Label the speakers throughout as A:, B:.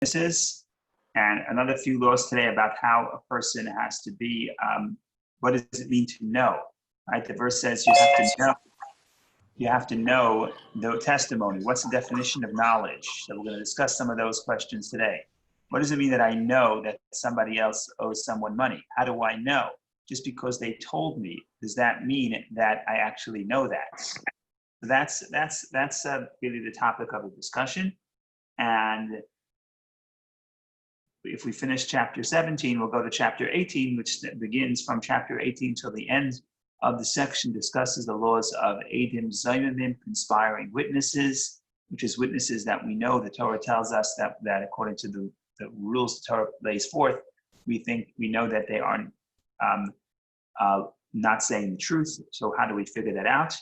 A: witnesses, and another few laws today about how a person has to be, what does it mean to know, right? The verse says you have to know the testimony. What's the definition of knowledge? So we're going to discuss some of those questions today. What does it mean that I know that somebody else owes someone money? How do I know? Just because they told me, does that mean that I actually know that? So that's really the topic of the discussion. And if we finish chapter 17, we'll go to chapter 18, which begins from chapter 18 till the end of the section, discusses the laws of Eidim Zayimim, conspiring witnesses, which is witnesses that we know the Torah tells us that according to the rules the Torah lays forth, we know that they are not saying the truth. So how do we figure that out?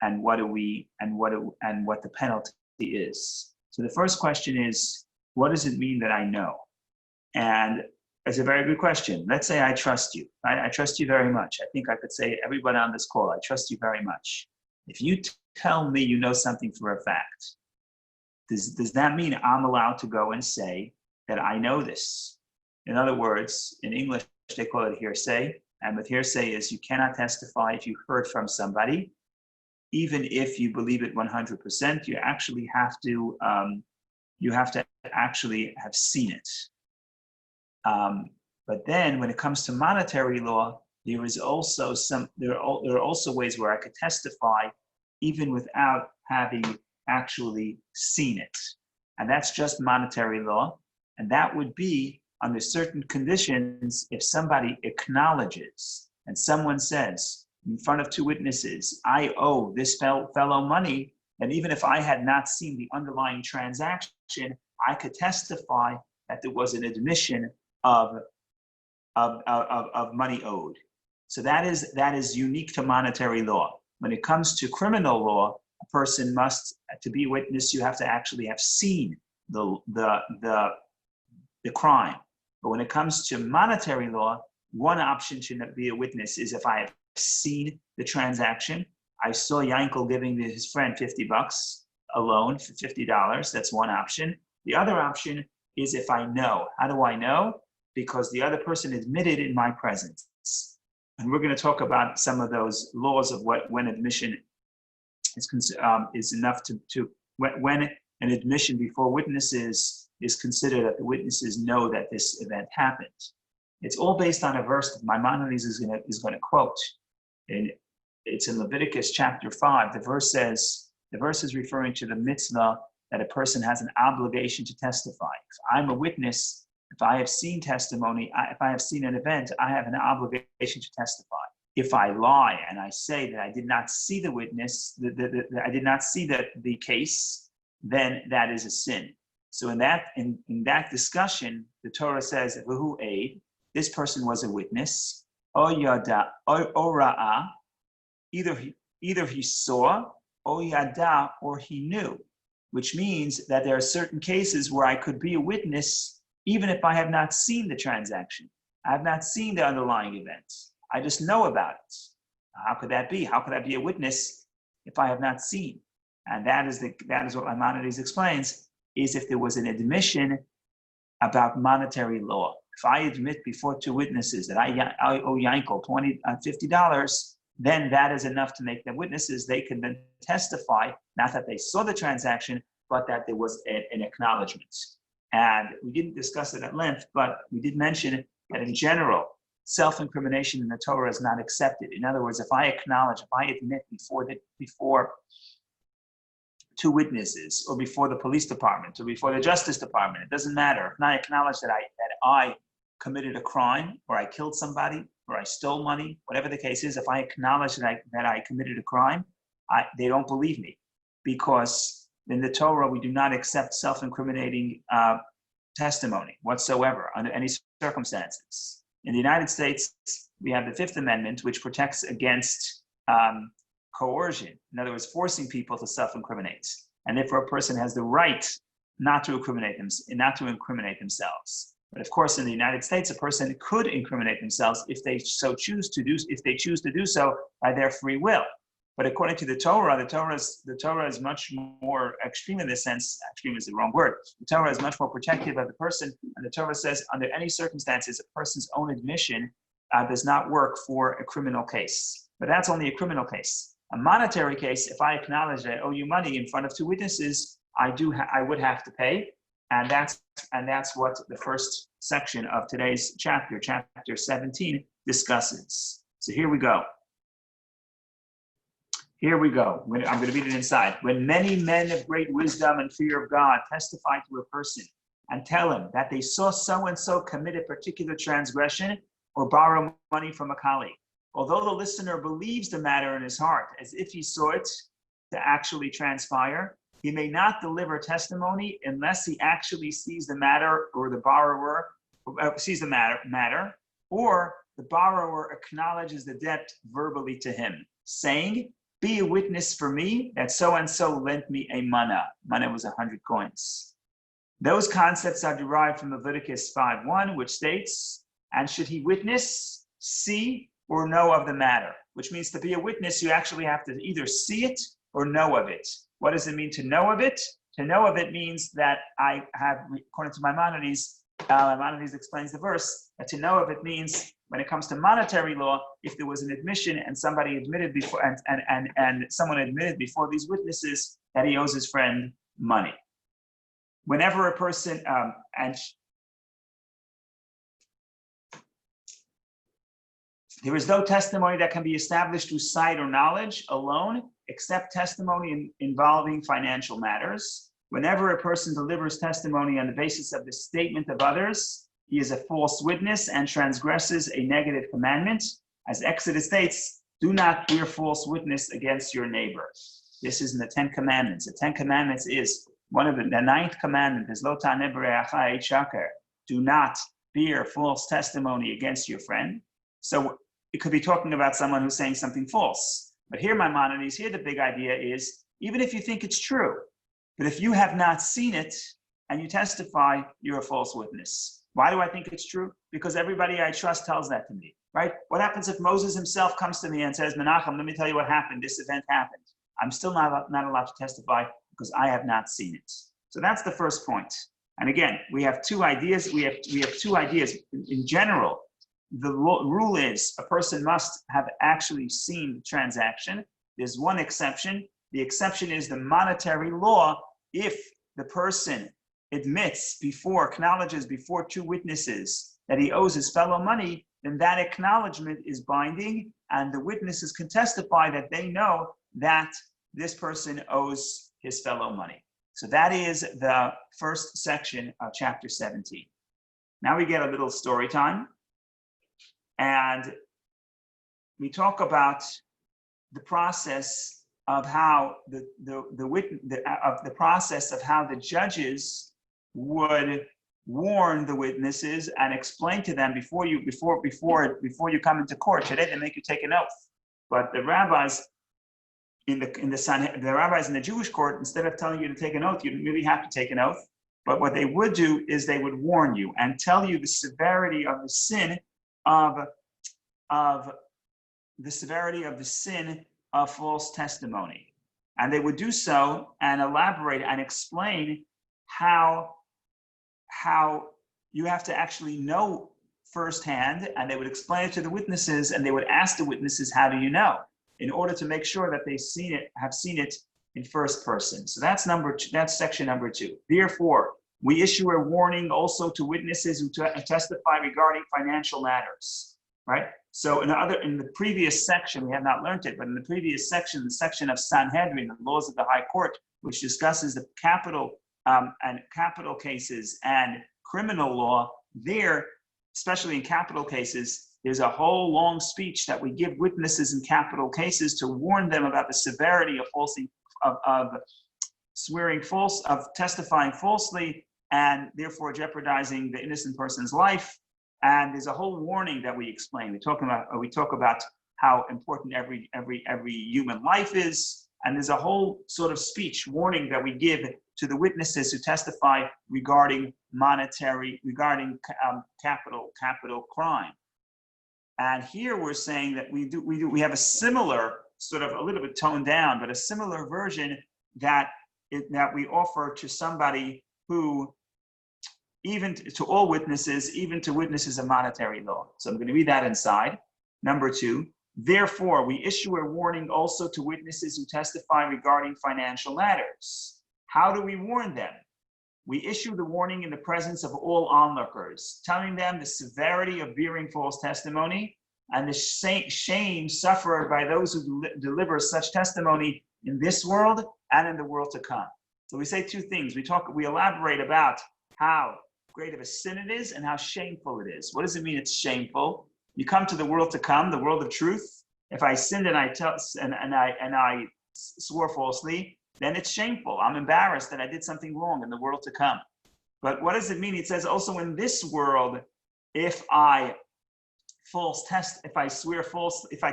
A: And what the penalty is. So the first question is, what does it mean that I know? And it's a very good question. Let's say I trust you. I trust you very much. I think I could say everybody on this call, I trust you very much. If you tell me you know something for a fact, does that mean I'm allowed to go and say that I know this? In other words, in English, they call it hearsay. And with hearsay is you cannot testify if you heard from somebody, even if you believe it 100%. You actually have to actually have seen it. But then when it comes to monetary law, there are also ways where I could testify even without having actually seen it. And that's just monetary law. And that would be under certain conditions if somebody acknowledges and someone says in front of two witnesses, I owe this fellow money, and even if I had not seen the underlying transaction, I could testify that there was an admission of money owed. So that is unique to monetary law. When it comes to criminal law, a person must, to be a witness, you have to actually have seen the crime. But when it comes to monetary law, one option to be a witness is if I have seen the transaction. I saw Yankel giving his friend $50 a loan for $50. That's one option. The other option is if I know. How do I know? Because the other person admitted in my presence. And we're going to talk about some of those laws of when admission is enough when an admission before witnesses is considered that the witnesses know that this event happened. It's all based on a verse that Maimonides is going to quote. And it's in Leviticus chapter 5. The verse is referring to the mitzvah that a person has an obligation to testify. If I'm a witness, if I have seen testimony, if I have seen an event, I have an obligation to testify. If I lie and I say that I did not see the witness, I did not see the case, then that is a sin. So in that discussion, the Torah says, "V'hu eid," this person was a witness. O yada, o ra'a, either he saw, o yada, or he knew, which means that there are certain cases where I could be a witness even if I have not seen the transaction. I have not seen the underlying event. I just know about it. How could that be? How could I be a witness if I have not seen? And that is what Maimonides explains, is if there was an admission about monetary law. If I admit before two witnesses that I owe Yankel $50, then that is enough to make them witnesses. They can then testify, not that they saw the transaction, but that there was an acknowledgement. And we didn't discuss it at length, but we did mention that in general, self-incrimination in the Torah is not accepted. In other words, if I admit before two witnesses, or before the police department, or before the justice department, it doesn't matter. If I acknowledge that I committed a crime, or I killed somebody, or I stole money, whatever the case is, if I acknowledge that I committed a crime, they don't believe me, because in the Torah, we do not accept self-incriminating testimony whatsoever under any circumstances. In the United States, we have the Fifth Amendment, which protects against coercion. In other words, forcing people to self-incriminate. And therefore, a person has the right not to incriminate themselves. But of course, in the United States, a person could incriminate themselves if they choose to do so by their free will. But according to the Torah is much more extreme in this sense. Extreme is the wrong word. The Torah is much more protective of the person, and the Torah says under any circumstances, a person's own admission does not work for a criminal case. But that's only a criminal case. A monetary case, if I acknowledge that I owe you money in front of two witnesses, I would have to pay, and that's what the first section of today's chapter 17, discusses. So here we go. Here we go. I'm going to read it inside. When many men of great wisdom and fear of God testify to a person and tell him that they saw so-and-so commit a particular transgression or borrow money from a colleague, although the listener believes the matter in his heart as if he saw it to actually transpire, he may not deliver testimony unless he actually sees the matter or the borrower sees the matter, or the borrower acknowledges the debt verbally to him, saying, "Be a witness for me that so-and-so lent me a mana." Mana was 100 coins. Those concepts are derived from Leviticus 5:1, which states, "And should he witness, see, or know of the matter?" Which means to be a witness, you actually have to either see it or know of it. What does it mean to know of it? To know of it means that I have, according to Maimonides, Maimonides explains the verse, that to know of it means when it comes to monetary law, if there was an admission and somebody admitted before, and someone admitted before these witnesses that he owes his friend money. Whenever a person, there is no testimony that can be established through sight or knowledge alone, except testimony involving financial matters. Whenever a person delivers testimony on the basis of the statement of others, he is a false witness and transgresses a negative commandment. As Exodus states, "Do not bear false witness against your neighbor." This is in the 10 Commandments. The 10 Commandments is one of the 9th commandment is Lo ta'aneh b're'acha et shaker. Do not bear false testimony against your friend. So it could be talking about someone who's saying something false. But here, Maimonides, here the big idea is, even if you think it's true, but if you have not seen it and you testify, you're a false witness. Why do I think it's true? Because everybody I trust tells that to me, right? What happens if Moses himself comes to me and says, "Menachem, let me tell you what happened. This event happened." I'm still not allowed to testify because I have not seen it. So that's the first point. And again, we have two ideas. We have two ideas. In general, the rule is a person must have actually seen the transaction. There's one exception. The exception is the monetary law. If the person acknowledges before two witnesses that he owes his fellow money, then that acknowledgement is binding, and the witnesses can testify that they know that this person owes his fellow money. So that is the first section of chapter 17. Now we get a little story time. And we talk about the process of how the process of how the judges would warn the witnesses and explain to them before you come into court. Today they make you take an oath, but the rabbis in the Jewish court, instead of telling you to take an oath, you didn't really have to take an oath. But what they would do is they would warn you and tell you the severity of the sin of false testimony. And they would do so and elaborate and explain how you have to actually know firsthand, and they would explain it to the witnesses, and they would ask the witnesses, "How do you know?" in order to make sure that have seen it in first person. So that's section number 2. Therefore, we issue a warning also to witnesses who testify regarding financial matters, right? So in the previous section, we have not learned it, but in the previous section, the section of Sanhedrin, the laws of the High Court, which discusses the capital cases and criminal law, there, especially in capital cases, there's a whole long speech that we give witnesses in capital cases to warn them about the severity of testifying falsely, and therefore jeopardizing the innocent person's life. And there's a whole warning that we explain. We talk about how important every human life is, and there's a whole sort of speech warning that we give to the witnesses who testify regarding capital crime. And here we're saying that we have a similar sort of a little bit toned down, but a similar version that we offer to somebody who, even to all witnesses, even to witnesses of monetary law. So I'm going to read that inside. Number 2, therefore, we issue a warning also to witnesses who testify regarding financial matters. How do we warn them? We issue the warning in the presence of all onlookers, telling them the severity of bearing false testimony and the shame suffered by those who deliver such testimony in this world and in the world to come. So we say 2 things. We elaborate about how great of a sin it is and how shameful it is. What does it mean it's shameful? You come to the world to come, the world of truth. If I sinned and I swore falsely, then it's shameful. I'm embarrassed that I did something wrong in the world to come. But what does it mean? It says also in this world, if I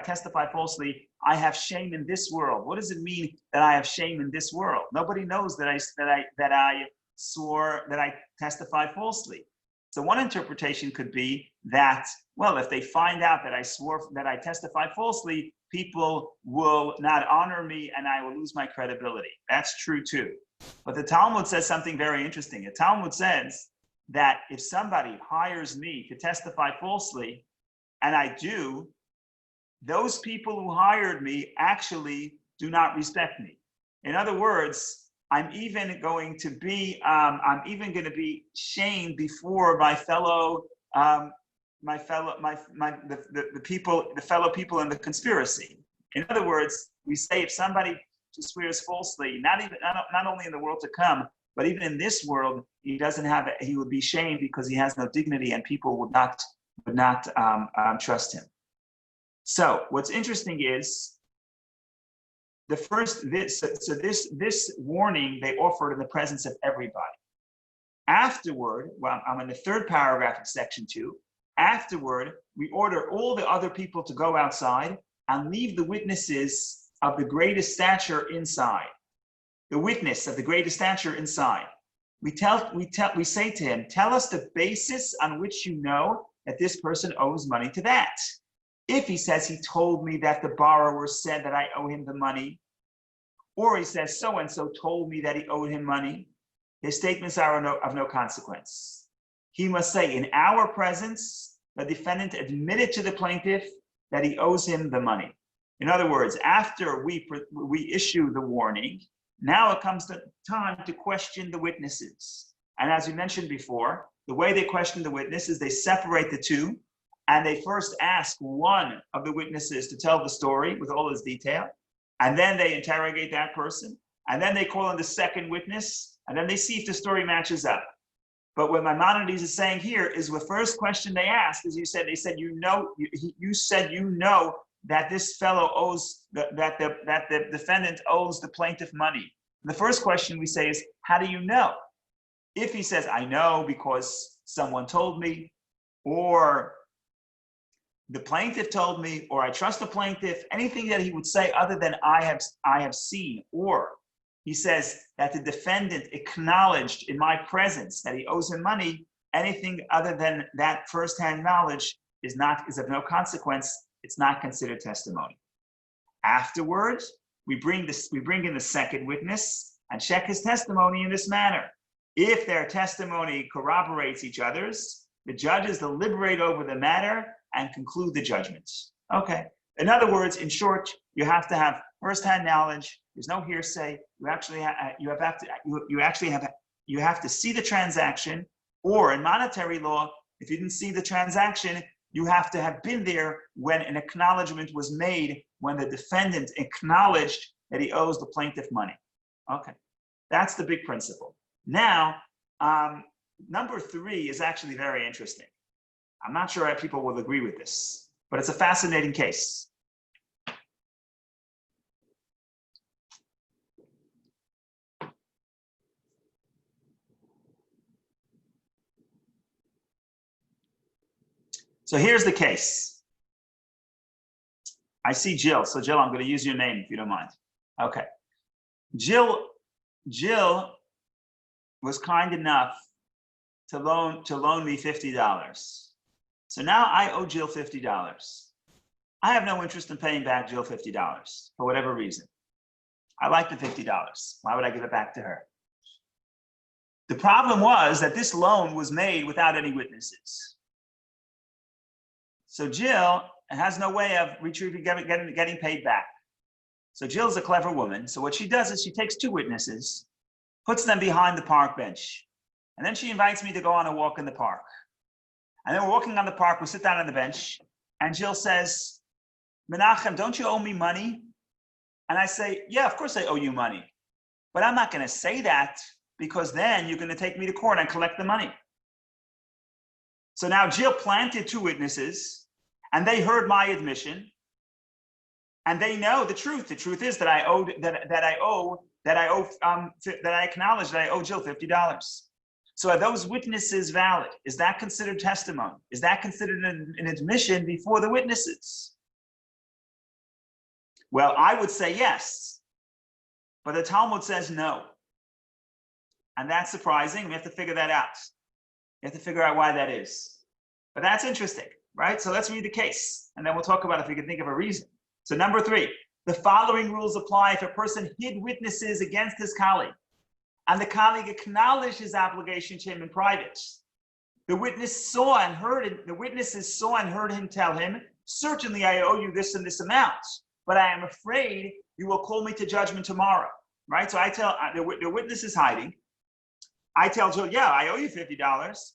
A: testify falsely, I have shame in this world. What does it mean that I have shame in this world? Nobody knows that I testified falsely. So one interpretation could be that, well, if they find out that I testified falsely, people will not honor me and I will lose my credibility. That's true too. But the Talmud says something very interesting. The Talmud says that if somebody hires me to testify falsely, and I do, those people who hired me actually do not respect me. In other words, I'm even going to be shamed before my fellow people in the conspiracy. In other words, we say if somebody swears falsely, not only in the world to come, but even in this world, he would be shamed because he has no dignity, and people would not trust him. So what's interesting is this warning they offered in the presence of everybody. Afterward, well, I'm in the 3rd paragraph of section 2. Afterward, we order all the other people to go outside and leave the witnesses of the greatest stature inside. The witness of the greatest stature inside. We say to him, tell us the basis on which you know that this person owes money to that. If he says he told me that the borrower said that I owe him the money, or he says so-and-so told me that he owed him money, his statements are of no consequence. He must say, in our presence, the defendant admitted to the plaintiff that he owes him the money. In other words, after we issue the warning, now it comes the time to question the witnesses. And as we mentioned before, the way they question the witness is they separate the 2, and they first ask one of the witnesses to tell the story with all its detail, and then they interrogate that person, and then they call in the second witness, and then they see if the story matches up. But what Maimonides is saying here is the first question they asked is, you said that this fellow owes, that the defendant owes the plaintiff money. The first question we say is, how do you know? If he says, I know because someone told me, or the plaintiff told me, or I trust the plaintiff, anything that he would say other than I have seen, or he says that the defendant acknowledged in my presence that he owes him money, anything other than that firsthand knowledge is of no consequence. It's not considered testimony. Afterwards, we bring in the second witness and check his testimony in this manner. If their testimony corroborates each other's, the judges deliberate over the matter and conclude the judgment. Okay. In other words, in short, you have to have firsthand knowledge. There's no hearsay. You have to see the transaction, or in monetary law, if you didn't see the transaction, you have to have been there when an acknowledgement was made, when the defendant acknowledged that he owes the plaintiff money. Okay, that's the big principle. Now, number 3 is actually very interesting. I'm not sure if people will agree with this, but it's a fascinating case. So here's the case. I see Jill. So Jill, I'm going to use your name if you don't mind. Okay. Jill was kind enough to loan me $50. So now I owe Jill $50. I have no interest in paying back Jill $50 for whatever reason. I like the $50. Why would I give it back to her? The problem was that this loan was made without any witnesses. So Jill has no way of retrieving, getting paid back. So Jill's a clever woman. So what she does is she takes two witnesses, puts them behind the park bench, and then she invites me to go on a walk in the park. And then we're walking on the park, we sit down on the bench, and Jill says, Menachem, don't you owe me money? And I say, yeah, of course I owe you money. But I'm not going to say that because then you're going to take me to court and collect the money. So now Jill planted two witnesses, and they heard my admission, and they know the truth. The truth is that I acknowledge that I owe Jill $50. So are those witnesses valid? Is that considered testimony? Is that considered an admission before the witnesses? Well, I would say yes, but the Talmud says no. And that's surprising. We have to figure that out. We have to figure out why that is. But that's interesting, right? So let's read the case, and then we'll talk about if we can think of a reason. So number 3, the following rules apply if a person hid witnesses against his colleague, and the colleague acknowledged his obligation to him in private. The witnesses saw and heard him tell him, certainly I owe you this and this amount, but I am afraid you will call me to judgment tomorrow, right? So I tell, the witness is hiding. I tell Joe, yeah, I owe you $50.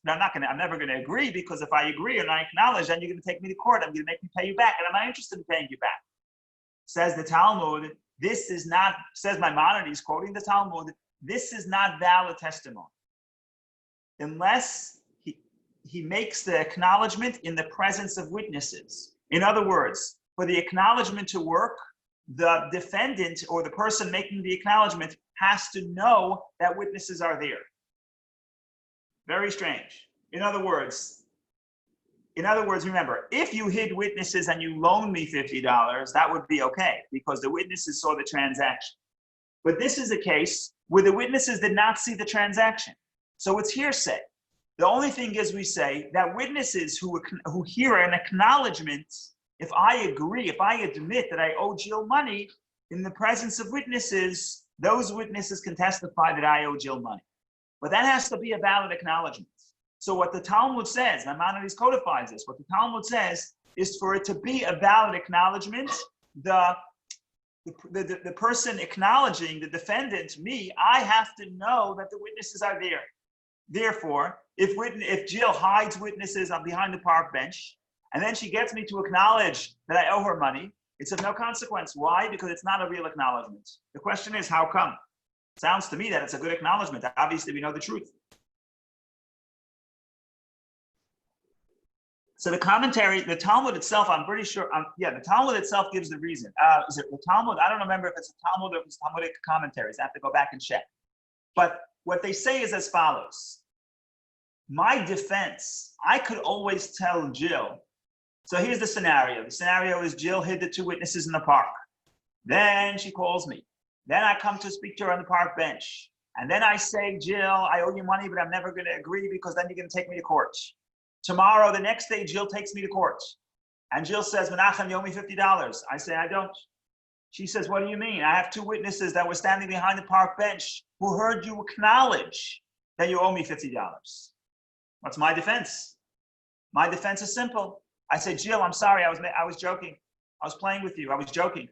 A: But I'm never gonna agree, because if I agree and I acknowledge, then you're gonna take me to court. I'm gonna make me pay you back, and I'm not interested in paying you back. Says the Talmud, this is not, says Maimonides, quoting the Talmud, this is not valid testimony. Unless he makes the acknowledgement in the presence of witnesses. In other words, for the acknowledgement to work, the defendant or the person making the acknowledgement has to know that witnesses are there. Very strange. In other words, remember, if you hid witnesses and you loaned me $50, that would be okay, because the witnesses saw the transaction. But this is a case where the witnesses did not see the transaction. So it's hearsay. The only thing is, we say that witnesses who hear an acknowledgement, if I agree, if I admit that I owe Jill money in the presence of witnesses, those witnesses can testify that I owe Jill money. But that has to be a valid acknowledgement. So what the Talmud says, Maimonides codifies this, what the Talmud says is, for it to be a valid acknowledgement, the person acknowledging, the defendant, me, I have to know that the witnesses are there. Therefore, if Jill hides witnesses behind the park bench, and then she gets me to acknowledge that I owe her money, it's of no consequence. Why? Because it's not a real acknowledgement. The question is, how come? Sounds to me that it's a good acknowledgement. Obviously, we know the truth. So the commentary, the Talmud itself, I'm pretty sure, the Talmud itself gives the reason. Is it the Talmud? I don't remember if it's a Talmud or if it's Talmudic commentaries. I have to go back and check. But what they say is as follows. My defense, I could always tell Jill. So here's the scenario. The scenario is Jill hid the two witnesses in the park. Then she calls me. Then I come to speak to her on the park bench. And then I say, Jill, I owe you money, but I'm never going to agree, because then you're going to take me to court. Tomorrow, the next day, Jill takes me to court. And Jill says, Menachem, you owe me $50. I say, I don't. She says, what do you mean? I have two witnesses that were standing behind the park bench who heard you acknowledge that you owe me $50. What's my defense? My defense is simple. I say, Jill, I'm sorry, I was joking. I was playing with you, I was joking.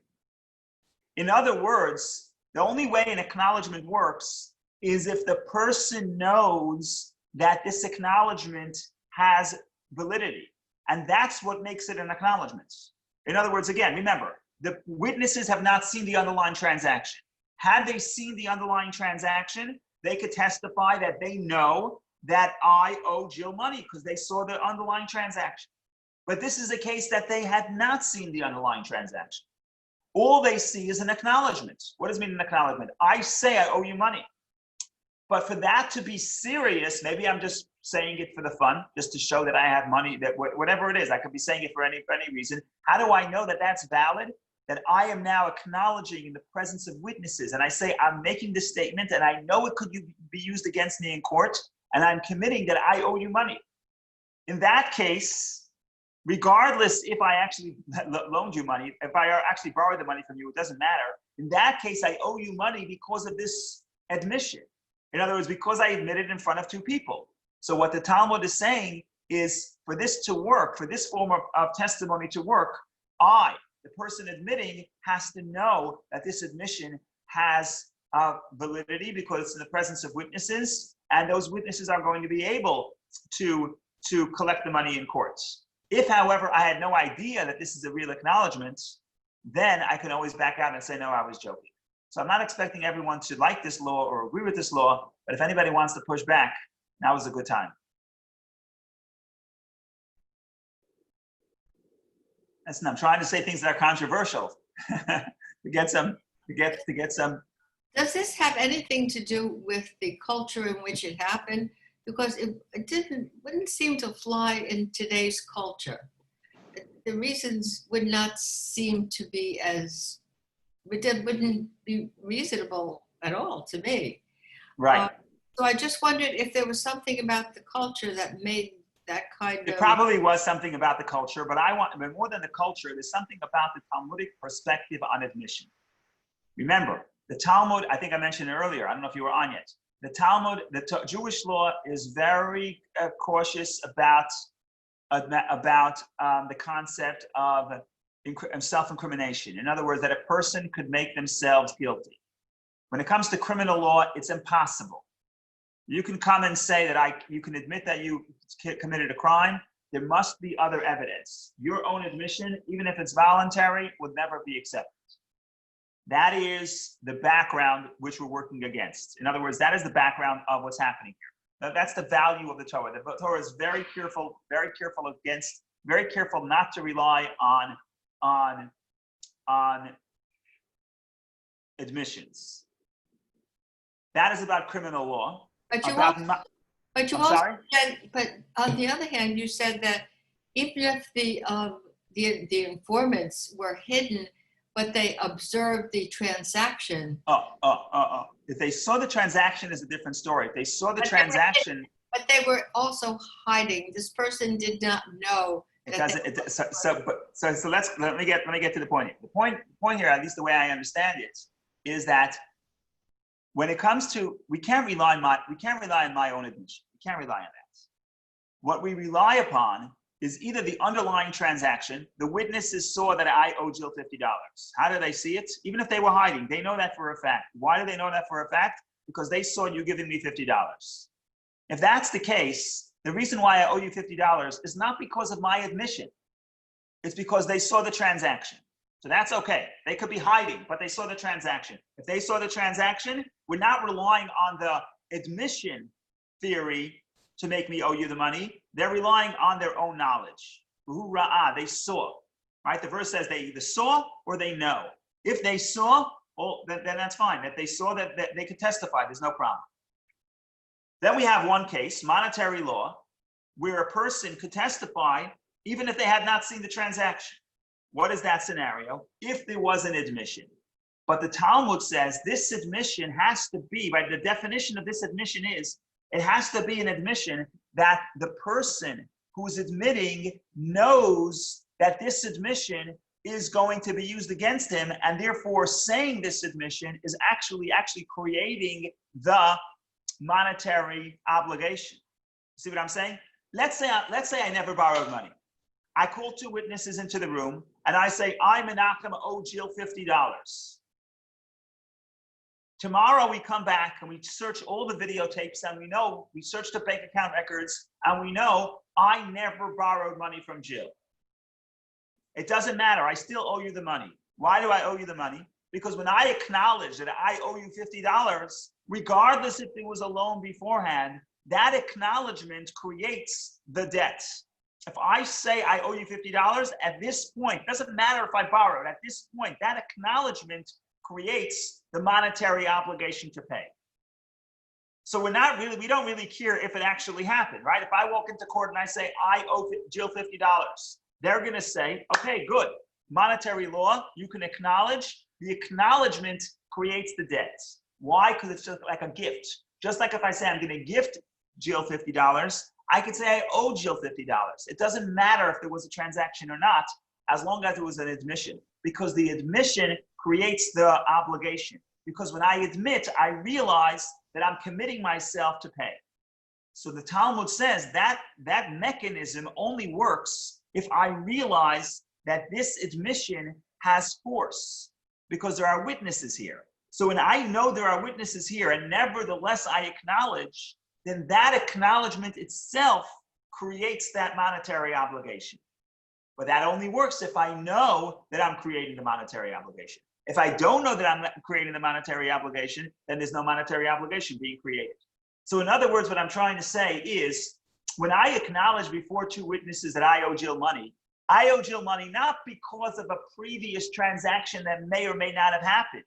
A: In other words, the only way an acknowledgement works is if the person knows that this acknowledgement has validity. And that's what makes it an acknowledgement. In other words, again, remember, the witnesses have not seen the underlying transaction. Had they seen the underlying transaction, they could testify that they know that I owe Jill money because they saw the underlying transaction. But this is a case that they had not seen the underlying transaction. All they see is an acknowledgement. What does it mean, an acknowledgement? I say I owe you money. But for that to be serious, maybe I'm just saying it for the fun, just to show that I have money, that whatever it is, I could be saying it for any reason. How do I know that that's valid? That I am now acknowledging in the presence of witnesses, and I say I'm making this statement, and I know it could be used against me in court, and I'm committing that I owe you money. In that case, regardless if I actually loaned you money, if I actually borrowed the money from you, it doesn't matter. In that case, I owe you money because of this admission. In other words, because I admitted in front of two people. So what the Talmud is saying is, for this to work, for this form of testimony to work, the person admitting, has to know that this admission has validity because it's in the presence of witnesses, and those witnesses are going to be able to collect the money in courts. If, however, I had no idea that this is a real acknowledgement, then I can always back out and say, no, I was joking. So I'm not expecting everyone to like this law or agree with this law, but if anybody wants to push back, now is a good time. Listen, I'm trying to say things that are controversial to get some.
B: Does this have anything to do with the culture in which it happened? Because it wouldn't seem to fly in today's culture. The reasons would not seem to be wouldn't be reasonable at all to me.
A: Right.
B: So I just wondered if there was something about the culture that made that kind of...
A: It probably was something about the culture, but more than the culture, there's something about the Talmudic perspective on admission. Remember, the Talmud, I think I mentioned it earlier, I don't know if you were on yet, the Talmud, Jewish law is very cautious about the concept of self-incrimination. In other words, that a person could make themselves guilty. When it comes to criminal law, it's impossible. You can come and say that you can admit that you committed a crime. There must be other evidence. Your own admission, even if it's voluntary, would never be accepted. That is the background which we're working against. In other words, that is the background of what's happening here. Now, that's the value of the Torah. The Torah is very careful not to rely on admissions. That is about criminal law.
B: But on the other hand, you said that even if the informants were hidden, but they observed the transaction.
A: If they saw the transaction, is a different story. If they saw the transaction,
B: but they were also hiding. This person did not know. Let me get to the point. The point here, at least the way I understand it, is that when it comes to, we can't rely on my own admission. We can't rely on that. What we rely upon is either the underlying transaction. The witnesses saw that I owe Jill $50. How do they see it? Even if they were hiding, they know that for a fact. Why do they know that for a fact? Because they saw you giving me $50. If that's the case, the reason why I owe you $50 is not because of my admission. It's because they saw the transaction. So that's okay. They could be hiding, but they saw the transaction. If they saw the transaction, we're not relying on the admission theory to make me owe you the money. They're relying on their own knowledge. They saw, right? The verse says they either saw or they know. If they saw, well, then that's fine. If they saw that they could testify, there's no problem. Then we have one case, monetary law, where a person could testify even if they had not seen the transaction. What is that scenario? If there was an admission. But the Talmud says this admission has to be, right? The definition of this admission is, it has to be an admission that the person who's admitting knows that this admission is going to be used against him, and therefore saying this admission is actually creating the monetary obligation. See what I'm saying? Let's say I never borrowed money. I call two witnesses into the room and I say, I, Menachem, owe Jill $50. Tomorrow we come back and we search all the videotapes and we search the bank account records and we know I never borrowed money from Jill. It doesn't matter. I still owe you the money. Why do I owe you the money? Because when I acknowledge that I owe you $50, regardless if there was a loan beforehand, that acknowledgement creates the debt. If I say I owe you $50, at this point, doesn't matter if I borrowed, at this point, that acknowledgement creates the monetary obligation to pay. So we don't really care if it actually happened, right? If I walk into court and I say, I owe Jill $50, they're gonna say, okay, good. Monetary law, you can acknowledge. The acknowledgement creates the debt. Why? Because it's just like a gift. Just like if I say I'm gonna gift Jill $50,
A: I could say I owe Jill $50. It doesn't matter if there was a transaction or not, as long as it was an admission, because the admission creates the obligation. Because when I admit, I realize that I'm committing myself to pay. So the Talmud says that that mechanism only works if I realize that this admission has force, because there are witnesses here. So when I know there are witnesses here and nevertheless I acknowledge, then that acknowledgement itself creates that monetary obligation. But that only works if I know that I'm creating the monetary obligation. If I don't know that I'm creating the monetary obligation, then there's no monetary obligation being created. So in other words, what I'm trying to say is, when I acknowledge before two witnesses that I owe Jill money, I owe Jill money not because of a previous transaction that may or may not have happened.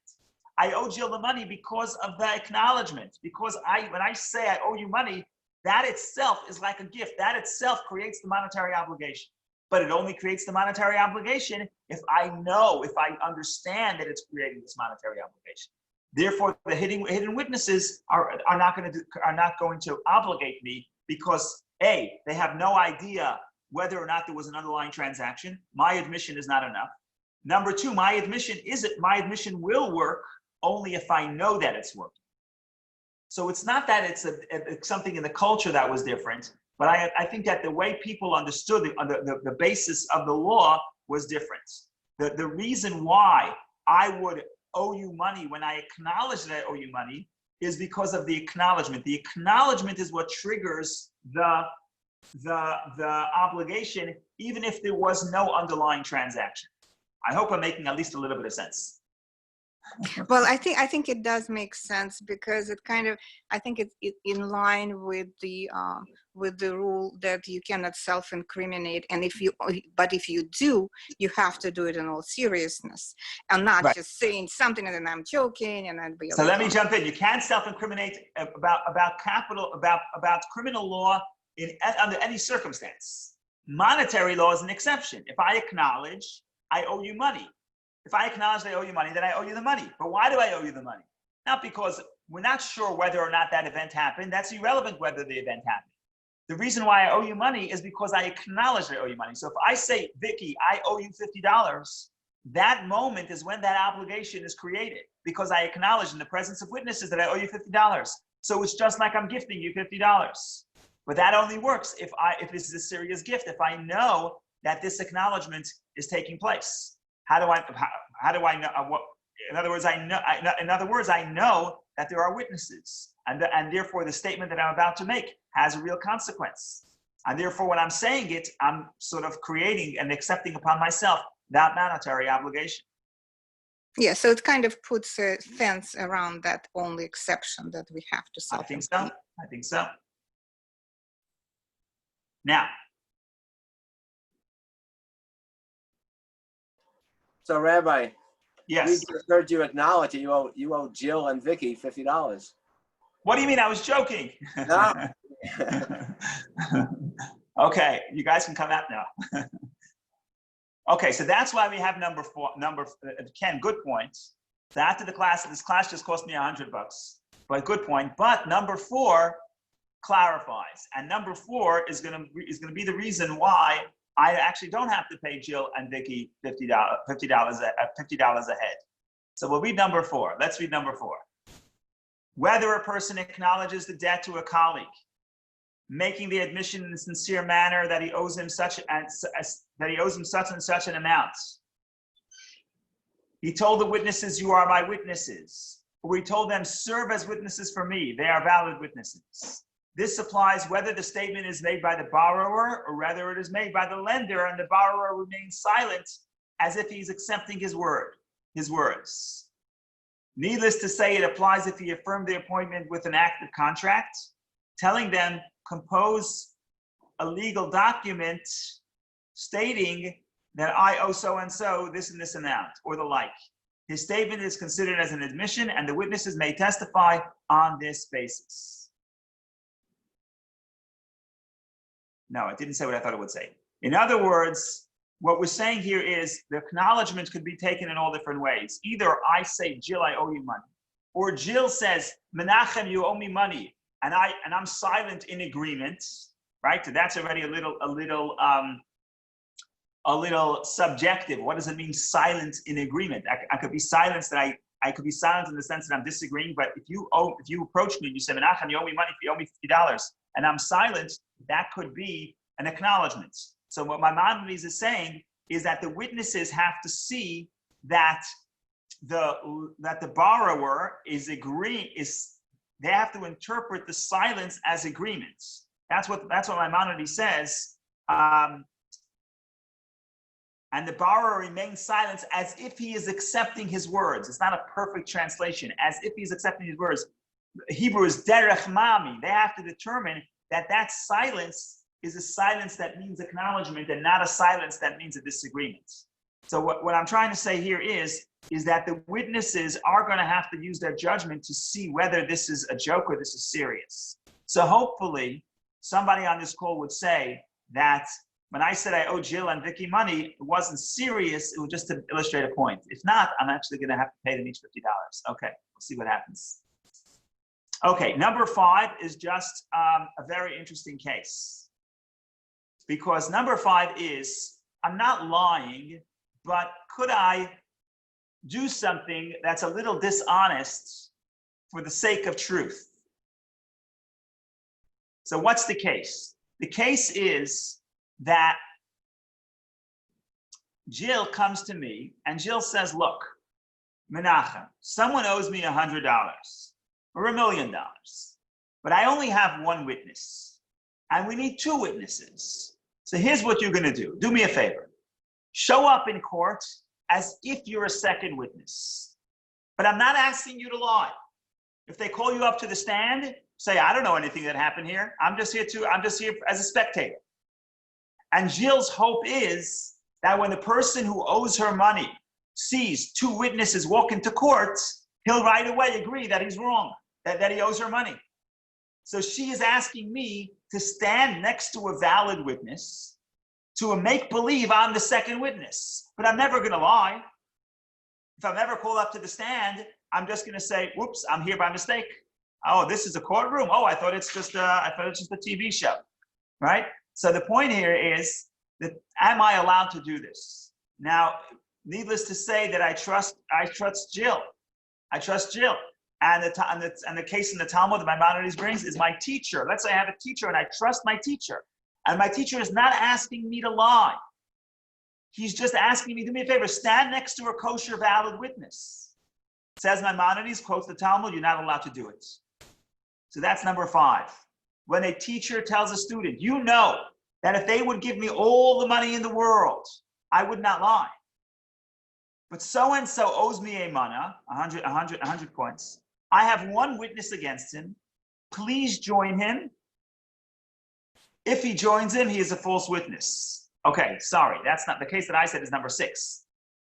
A: I owe Jill the money because of the acknowledgement. Because when I say I owe you money, that itself is like a gift. That itself creates the monetary obligation. But it only creates the monetary obligation if I know, if I understand that it's creating this monetary obligation. Therefore, the hidden witnesses are not going to obligate me because A, they have no idea whether or not there was an underlying transaction. My admission is not enough. Number two, my admission will work only if I know that it's working. So it's not that it's something in the culture that was different, but I think that the way people understood the basis of the law was different. The reason why I would owe you money when I acknowledge that I owe you money is because of the acknowledgement. The acknowledgement is what triggers the obligation, even if there was no underlying transaction. I hope I'm making at least a little bit of sense.
C: Well, I think it does make sense, because it kind of, I think it's in line with the rule that you cannot self-incriminate, and if you do, you have to do it in all seriousness and not
A: right.
C: just saying something and then I'm joking and then.
A: So let me jump in. You can't self-incriminate about criminal law under any circumstance. Monetary law is an exception. If I acknowledge I owe you money. If I acknowledge I owe you money, then I owe you the money. But why do I owe you the money? Not because we're not sure whether or not that event happened. That's irrelevant whether the event happened. The reason why I owe you money is because I acknowledge I owe you money. So if I say, Vicky, I owe you $50, that moment is when that obligation is created, because I acknowledge in the presence of witnesses that I owe you $50. So it's just like I'm gifting you $50. But that only works if this is a serious gift, if I know that this acknowledgement is taking place. How do I know what? In other words, I know that there are witnesses, and therefore the statement that I'm about to make has a real consequence. And therefore, when I'm saying it, I'm sort of creating and accepting upon myself that monetary obligation.
C: Yeah, so it kind of puts a fence around that only exception that we have to self.
A: I think so. Now.
D: So, Rabbi,
A: yes,
D: we just heard you acknowledge that you owe Jill and Vicky $50.
A: What do you mean? I was joking.
D: No.
A: Okay, you guys can come out now. Okay, so that's why we have number four. Ken, good point. So after this class just cost me $100, but good point. But number 4 clarifies, and number 4 is going to be the reason why I actually don't have to pay Jill and Vicky $50 ahead. So we'll read number 4. Let's read number 4. Whether a person acknowledges the debt to a colleague, making the admission in a sincere manner that he owes him such and such an amount. He told the witnesses, "You are my witnesses." Or he told them, "Serve as witnesses for me. They are valid witnesses." This applies whether the statement is made by the borrower or whether it is made by the lender and the borrower remains silent as if he's accepting his words. Needless to say, it applies if he affirmed the appointment with an act of contract, telling them, compose a legal document stating that I owe so-and-so this and this amount, or the like. His statement is considered as an admission and the witnesses may testify on this basis. No, it didn't say what I thought it would say. In other words, what we're saying here is the acknowledgement could be taken in all different ways. Either I say, Jill, I owe you money. Or Jill says, Menachem, you owe me money. And I'm silent in agreement. right? So that's already a little subjective. What does it mean, silent in agreement? I could be silenced that I could be silent in the sense that I'm disagreeing, but if you approach me and you say, Menachem, you owe me money, you owe me $50, and I'm silent, that could be an acknowledgement. So what Maimonides is saying is that the witnesses have to see that the borrower they have to interpret the silence as agreements. That's what Maimonides says. And the borrower remains silent as if he is accepting his words. It's not a perfect translation, as if he's accepting his words. Hebrew is derech mami. They have to determine that silence is a silence that means acknowledgement and not a silence that means a disagreement. So what I'm trying to say here is that the witnesses are going to have to use their judgment to see whether this is a joke or this is serious. So hopefully somebody on this call would say that when I said I owe Jill and Vicky money, it wasn't serious. It was just to illustrate a point. If not, I'm actually going to have to pay them each $50. Okay, we'll see what happens. Okay, number 5 is just a very interesting case. Because number 5 is, I'm not lying, but could I do something that's a little dishonest for the sake of truth? So what's the case? The case is that Jill comes to me and Jill says, look, Menachem, someone owes me $100 or $1 million, but I only have one witness and we need 2 witnesses. So here's what you're going to do. Do me a favor. Show up in court as if you're a second witness. But I'm not asking you to lie. If they call you up to the stand, say, I don't know anything that happened here. I'm just here as a spectator. And Jill's hope is that when the person who owes her money sees 2 witnesses walk into court, he'll right away agree that he's wrong, that he owes her money. So she is asking me to stand next to a valid witness to make believe I'm the second witness. But I'm never going to lie. If I'm ever called up to the stand, I'm just going to say, whoops, I'm here by mistake. Oh, this is a courtroom. Oh, I thought it's just a TV show, right? So the point here is that, am I allowed to do this? Now, needless to say that I trust Jill. I trust Jill. And the case in the Talmud that Maimonides brings is my teacher. Let's say I have a teacher and I trust my teacher. And my teacher is not asking me to lie. He's just asking me, do me a favor, stand next to a kosher valid witness. Says Maimonides, quotes the Talmud, you're not allowed to do it. So that's number 5. When a teacher tells a student, you know that if they would give me all the money in the world, I would not lie. But so-and-so owes me a mana, 100 points. I have one witness against him. Please join him. If he joins him, he is a false witness. Okay, sorry, that's not the case that I said is number 6.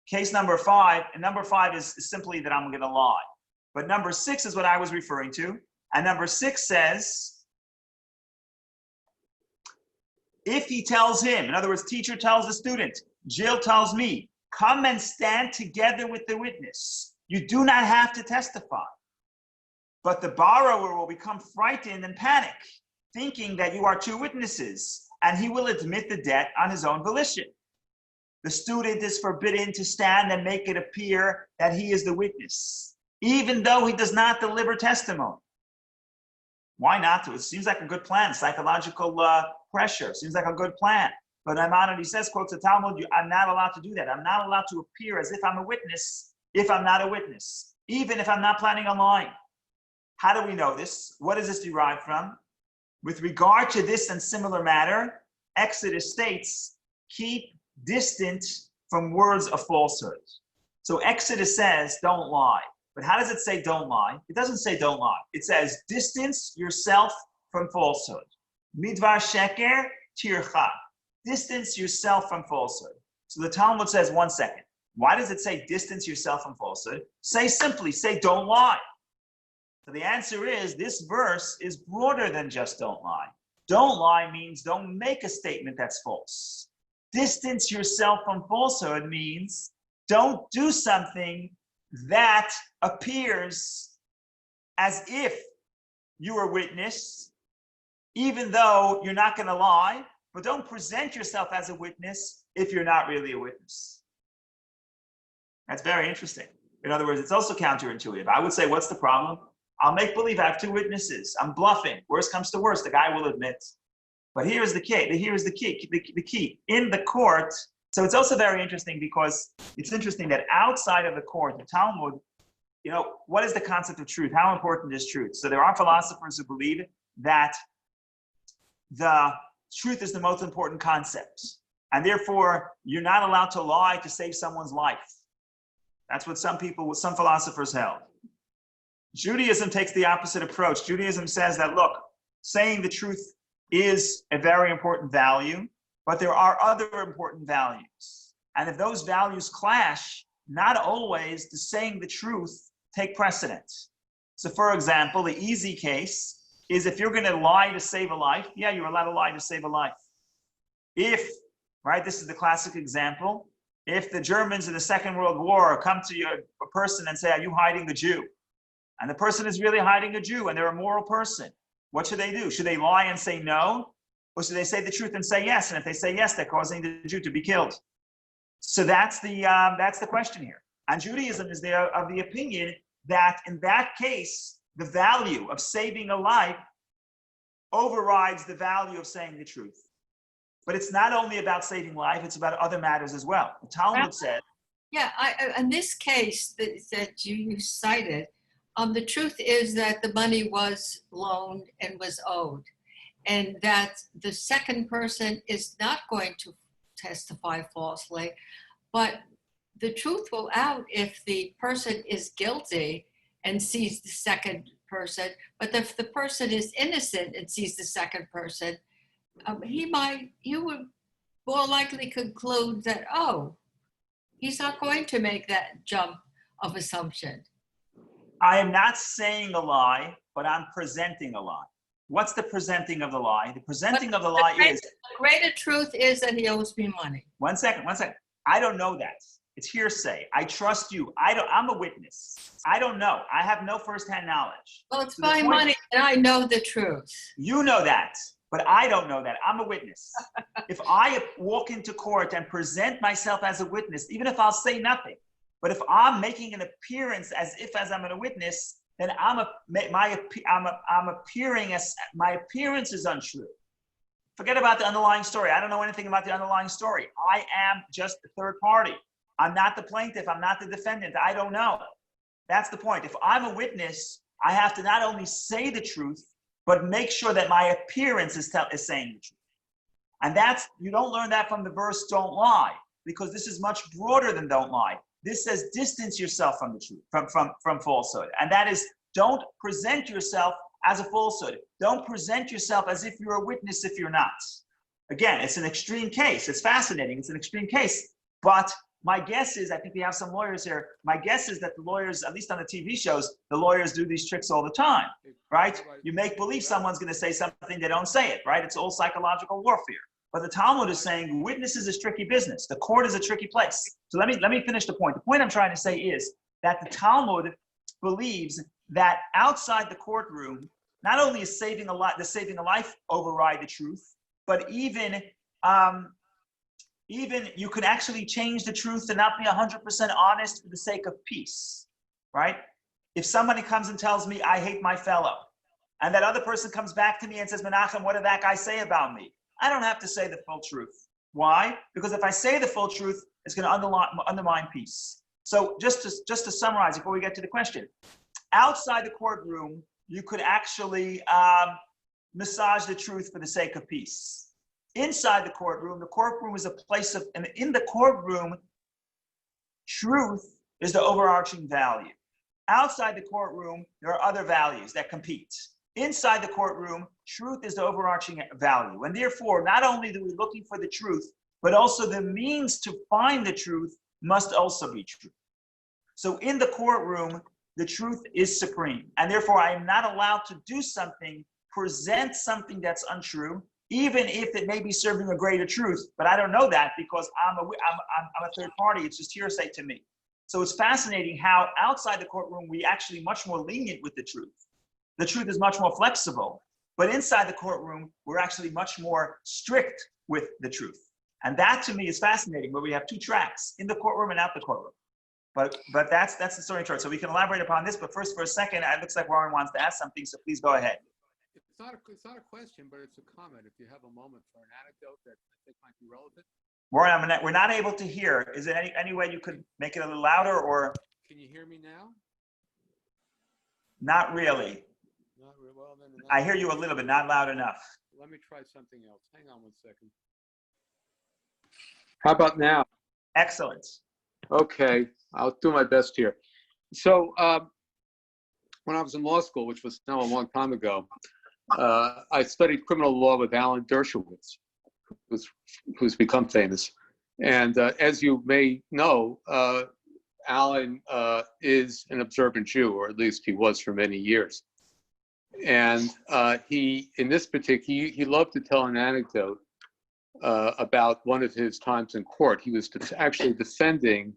A: Case number 5, and number 5 is simply that I'm going to lie. But number 6 is what I was referring to. And number 6 says, if he tells him, in other words, teacher tells the student, Jill tells me, come and stand together with the witness. You do not have to testify. But the borrower will become frightened and panic, thinking that you are 2 witnesses, and he will admit the debt on his own volition. The student is forbidden to stand and make it appear that he is the witness, even though he does not deliver testimony. Why not? It seems like a good plan. Psychological pressure seems like a good plan. But Maimonides says, quotes the Talmud, I'm not allowed to do that. I'm not allowed to appear as if I'm a witness if I'm not a witness, even if I'm not planning on lying. How do we know this? What does this derive from? With regard to this and similar matter, Exodus states, keep distant from words of falsehood. So Exodus says, don't lie. But how does it say don't lie? It doesn't say don't lie. It says distance yourself from falsehood. Midvar sheker tircha. Distance yourself from falsehood. So the Talmud says, 1 second. Why does it say distance yourself from falsehood? Say don't lie. So the answer is, this verse is broader than just don't lie. Don't lie means don't make a statement that's false. Distance yourself from falsehood means don't do something that appears as if you are a witness
B: even though you're not going to lie, but don't present yourself as a witness if you're not really a witness. That's very interesting. In other words, it's also counterintuitive. I would say, what's the problem? I'll make believe I have two witnesses. I'm bluffing. Worst comes to worst, the guy will admit. But here's the key. Here's the key. The key in the court. So it's also very interesting because it's interesting that outside of the court, the Talmud, what is the concept of truth? How important is truth? So there are philosophers who believe that the truth is the most important concept. And therefore, you're not allowed to lie to save someone's life. That's what some philosophers held. Judaism takes the opposite approach. Judaism says that, look, saying the truth is a very important value, but there are other important values. And if those values clash, not always does saying the truth take precedence. So for example, the easy case is if you're going to lie to save a life, yeah, you're allowed to lie to save a life. If, right, this is the classic example, if the Germans in the Second World War come to a person and say, are you hiding a Jew? And the person is really hiding a Jew and they're a moral person. What should they do? Should they lie and say no? Or should they say the truth and say yes? And if they say yes, they're causing the Jew to be killed. So that's the question here. And Judaism is of the opinion that in that case, the value of saving a life overrides the value of saying the truth. But it's not only about saving life, it's about other matters as well. The Talmud said.
E: Yeah, in this case that you cited, the truth is that the money was loaned and was owed, and that the second person is not going to testify falsely, but the truth will out if the person is guilty and sees the second person, but if the person is innocent and sees the second person, you would more likely conclude that, oh, he's not going to make that jump of assumption.
B: I am not saying a lie, but I'm presenting a lie. What's the presenting of the lie? The presenting of the lie is...
E: The greater truth is that he owes me money.
B: One second. I don't know that. It's hearsay. I trust you. I'm a witness. I don't know. I have no firsthand knowledge.
E: Well, it's my money and I know the truth.
B: You know that, but I don't know that. I'm a witness. If I walk into court and present myself as a witness, even if I'll say nothing, but if I'm making an appearance as I'm a witness, then my appearance is untrue. Forget about the underlying story. I don't know anything about the underlying story. I am just the third party. I'm not the plaintiff. I'm not the defendant. I don't know. That's the point. If I'm a witness, I have to not only say the truth, but make sure that my appearance is saying the truth. And you don't learn that from the verse, don't lie, because this is much broader than don't lie. This says distance yourself from the truth, from falsehood. And that is, don't present yourself as a falsehood. Don't present yourself as if you're a witness if you're not. Again, it's an extreme case. It's fascinating. It's an extreme case. But my guess is, I think we have some lawyers here, my guess is that the lawyers, at least on the TV shows, the lawyers do these tricks all the time, right? You make believe someone's going to say something, they don't say it, right? It's all psychological warfare. But the Talmud is saying witnesses is tricky business. The court is a tricky place. So let me finish the point. The point I'm trying to say is that the Talmud believes that outside the courtroom, not only is the saving a life override the truth, but even you can actually change the truth to not be 100% honest for the sake of peace, right? If somebody comes and tells me I hate my fellow, and that other person comes back to me and says, Menachem, what did that guy say about me? I don't have to say the full truth. Why? Because if I say the full truth, it's going to undermine peace. So just to summarize before we get to the question, outside the courtroom, you could actually massage the truth for the sake of peace. Inside the courtroom is a place of, and in the courtroom, truth is the overarching value. Outside the courtroom, there are other values that compete. Inside the courtroom, truth is the overarching value. And therefore, not only do we looking for the truth, but also the means to find the truth must also be true. So in the courtroom, the truth is supreme. And therefore, I am not allowed to do something, present something that's untrue, even if it may be serving a greater truth. But I don't know that because I'm a third party. It's just hearsay to me. So it's fascinating how outside the courtroom, we actually much more lenient with the truth. The truth is much more flexible, But inside the courtroom, we're actually much more strict with the truth. And that to me is fascinating, where we have two tracks, in the courtroom and out the courtroom. But that's the story in short. So we can elaborate upon this, but first, for a second, it looks like Warren wants to ask something, so please go ahead.
F: It's not a question, but it's a comment. If you have a moment for an anecdote that I think might be relevant.
B: Warren, we're not able to hear. Is there any way you could make it a little louder, or?
F: Can you hear me now?
B: Not really.
F: Not really. Well, then
B: I hear you a little bit, not loud enough.
F: let me try something else. Hang on one second. How about now?
B: Excellent.
F: Okay, I'll do my best here. So when I was in law school, which was now a long time ago, I studied criminal law with Alan Dershowitz, who's become famous. And as you may know, Alan is an observant Jew, or at least he was for many years. And he loved to tell an anecdote about one of his times in court. He was actually defending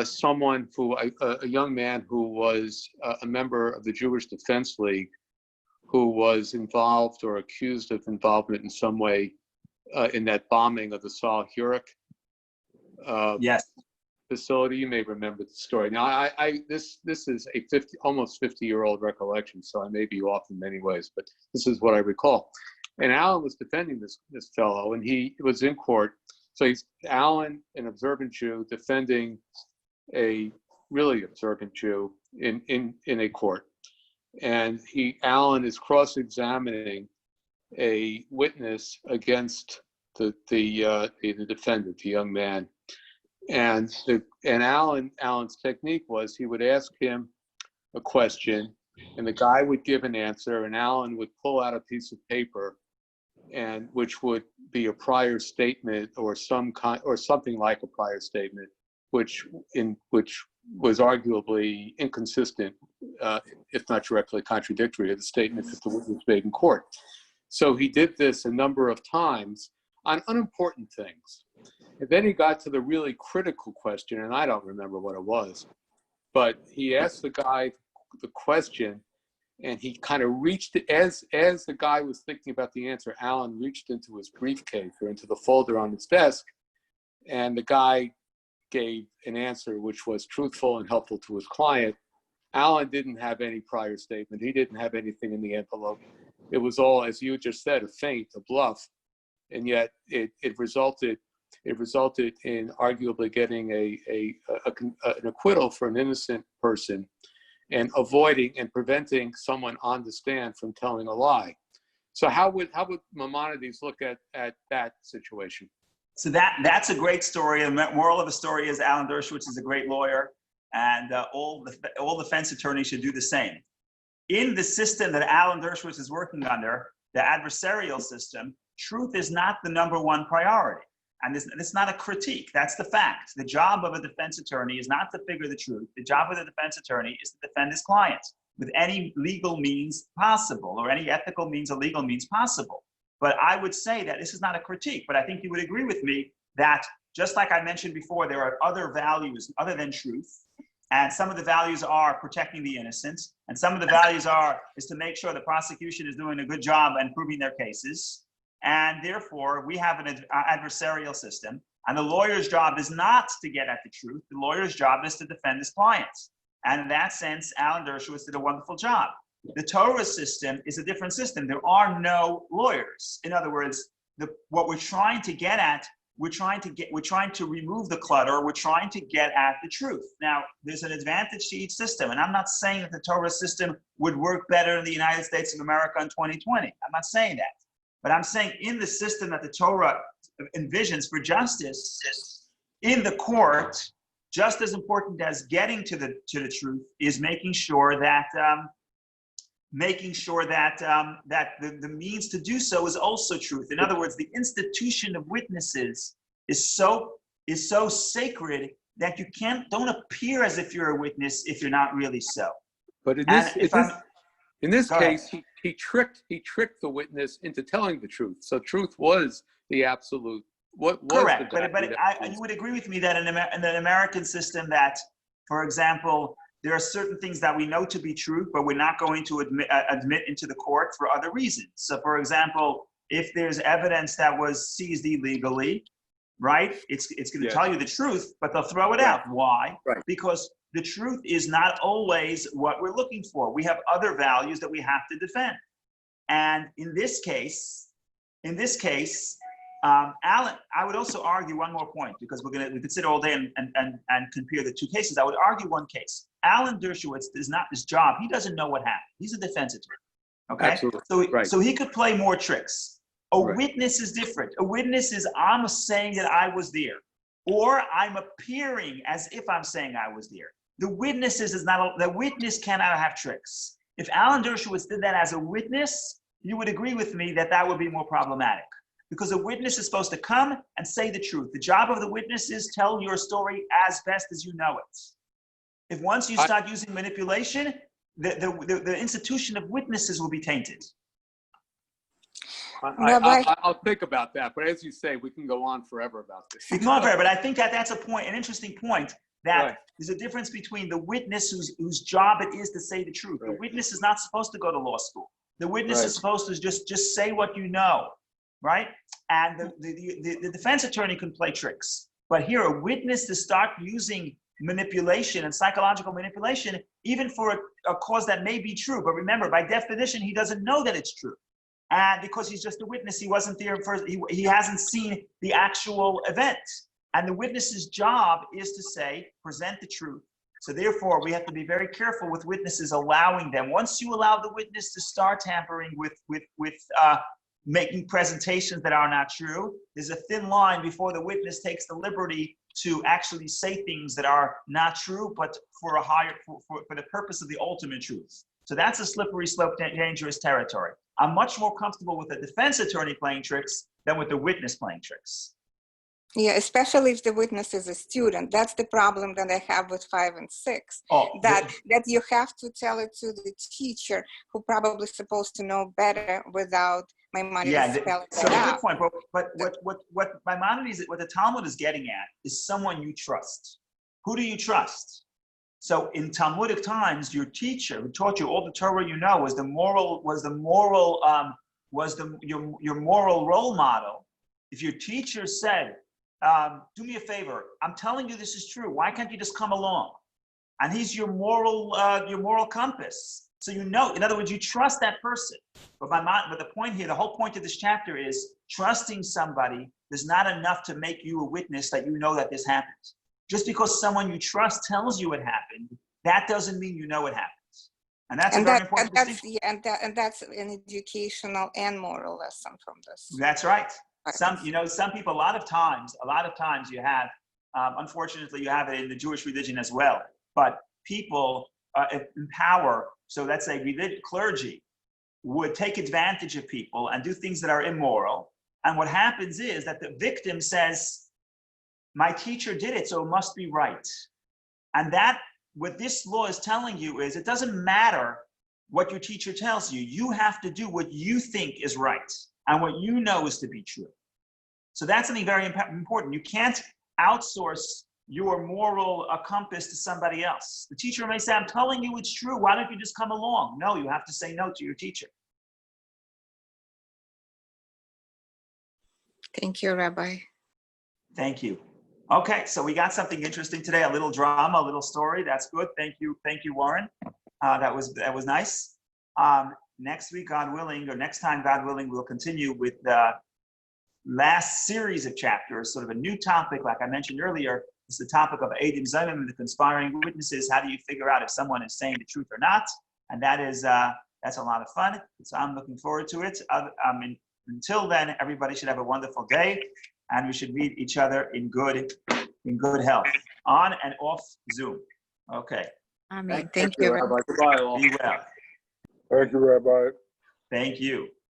F: someone a young man who was a member of the Jewish Defense League, who was involved or accused of involvement in some way in that bombing of the Saul Hurek
B: Yes.
F: facility. You may remember the story. Now, this is a almost 50-year-old recollection, so I may be off in many ways, but this is what I recall. And Alan was defending this fellow, and he was in court. So he's Alan, an observant Jew, defending a really observant Jew in a court. And Alan is cross-examining a witness against the defendant, the young man. And Alan's technique was he would ask him a question, and the guy would give an answer, and Alan would pull out a piece of paper, and which would be a prior statement or something like a prior statement, which was arguably inconsistent, if not directly contradictory, of the statement that the witness made in court. So he did this a number of times on unimportant things. And then he got to the really critical question, and I don't remember what it was, but he asked the guy the question, and he kind of reached, as the guy was thinking about the answer, Alan reached into his briefcase or into the folder on his desk, and the guy gave an answer which was truthful and helpful to his client. Alan didn't have any prior statement. He didn't have anything in the envelope. It was all, as you just said, a feint, a bluff, and yet it resulted in arguably getting an acquittal for an innocent person, and avoiding and preventing someone on the stand from telling a lie. So how would Maimonides look at that situation?
B: So that's a great story. The moral of the story is Alan Dershowitz is a great lawyer, and all defense attorneys should do the same. In the system that Alan Dershowitz is working under, the adversarial system, truth is not the number one priority. And it's not a critique, that's the fact. The job of a defense attorney is not to figure the truth. The job of the defense attorney is to defend his client with any legal means possible, or any ethical means or legal means possible. But I would say that this is not a critique, but I think you would agree with me that, just like I mentioned before, there are other values other than truth. And some of the values are protecting the innocent. And some of the values is to make sure the prosecution is doing a good job and proving their cases. And therefore, we have an adversarial system. And the lawyer's job is not to get at the truth. The lawyer's job is to defend his clients. And in that sense, Alan Dershowitz did a wonderful job. The Torah system is a different system. There are no lawyers. In other words, what we're trying to get at, we're trying to remove the clutter. We're trying to get at the truth. Now, there's an advantage to each system. And I'm not saying that the Torah system would work better in the United States of America in 2020. I'm not saying that. But I'm saying in the system that the Torah envisions for justice, in the court, just as important as getting to the truth is making sure that the means to do so is also truth. In other words, the institution of witnesses is so sacred that you don't appear as if you're a witness if you're not really so.
F: But in this case, he tricked the witness into telling the truth. So truth was the absolute.
B: Correct, but you would agree with me that in an American system that, for example, there are certain things that we know to be true, but we're not going to admit into the court for other reasons. So for example, if there's evidence that was seized illegally, right, it's going to tell you the truth, but they'll throw it out. Why?
D: Right.
B: Because the truth is not always what we're looking for. We have other values that we have to defend. And in this case, Alan, I would also argue one more point, because we could sit all day and compare the two cases. I would argue one case. Alan Dershowitz is not his job. He doesn't know what happened. He's a defense attorney. Okay.
F: Absolutely.
B: So he could play more tricks. A
F: Right.
B: witness is different. A witness is, I'm saying that I was there, or I'm appearing as if I'm saying I was there. The witness the witness cannot have tricks. If Alan Dershowitz did that as a witness, you would agree with me that that would be more problematic, because a witness is supposed to come and say the truth. The job of the witness is tell your story as best as you know it. If once you start using manipulation, the institution of witnesses will be tainted.
F: I'll think about that, but as you say, we can go on forever about this.
B: We can go on forever, but I think that's a point, an interesting point, that there's a difference between the witness whose job it is to say the truth. The witness is not supposed to go to law school. The witness is supposed to just say what you know, right? And the defense attorney can play tricks. But here, a witness to start using manipulation and psychological manipulation, even for a cause that may be true. But remember, by definition, he doesn't know that it's true. And because he's just a witness, he wasn't there first, he hasn't seen the actual event. And the witness's job is to say, present the truth. So therefore, we have to be very careful with witnesses, allowing them. Once you allow the witness to start tampering with making presentations that are not true, there's a thin line before the witness takes the liberty to actually say things that are not true, but for the purpose of the ultimate truth. So that's a slippery slope, dangerous territory. I'm much more comfortable with a defense attorney playing tricks than with the witness playing tricks.
C: Yeah, especially if the witness is a student. That's the problem that I have with 5 and 6. That you have to tell it to the teacher, who probably supposed to know better without Maimonides spelling
B: so
C: it out.
B: Good point. But what Maimonides, what the Talmud is getting at, is someone you trust. Who do you trust? So in Talmudic times, your teacher who taught you all the Torah you know was your moral role model. If your teacher said, do me a favor, I'm telling you this is true, why can't you just come along? And he's your moral compass. So you know, in other words, you trust that person. But the point here, the whole point of this chapter is trusting somebody is not enough to make you a witness that you know that this happened. Just because someone you trust tells you it happened, that doesn't mean you know it happens. And that's a very important distinction.
C: And that's an educational and moral lesson from this.
B: That's right. Some people, a lot of times you have, unfortunately, you have it in the Jewish religion as well. But people in power, so let's say clergy, would take advantage of people and do things that are immoral. And what happens is that the victim says, my teacher did it, so it must be right. And what this law is telling you is, it doesn't matter what your teacher tells you. You have to do what you think is right and what you know is to be true. So that's something very important. You can't outsource your moral compass to somebody else. The teacher may say, I'm telling you it's true. Why don't you just come along? No, you have to say no to your teacher.
C: Thank you, Rabbi.
B: Thank you. Okay, so we got something interesting today, a little drama, a little story. That's good. Thank you, Warren. That was nice. Next week, God willing, or next time, God willing, we'll continue with the last series of chapters, sort of a new topic, like I mentioned earlier. It's the topic of Eidim Zayim, the conspiring witnesses. How do you figure out if someone is saying the truth or not? And that's a lot of fun. So I'm looking forward to it. Until then, everybody should have a wonderful day, and we should meet each other in good health, on and off Zoom. Okay.
C: Amen. Thank you, Rabbi.
D: Goodbye, all.
B: Be well.
G: Thank you, Rabbi.
B: Thank you.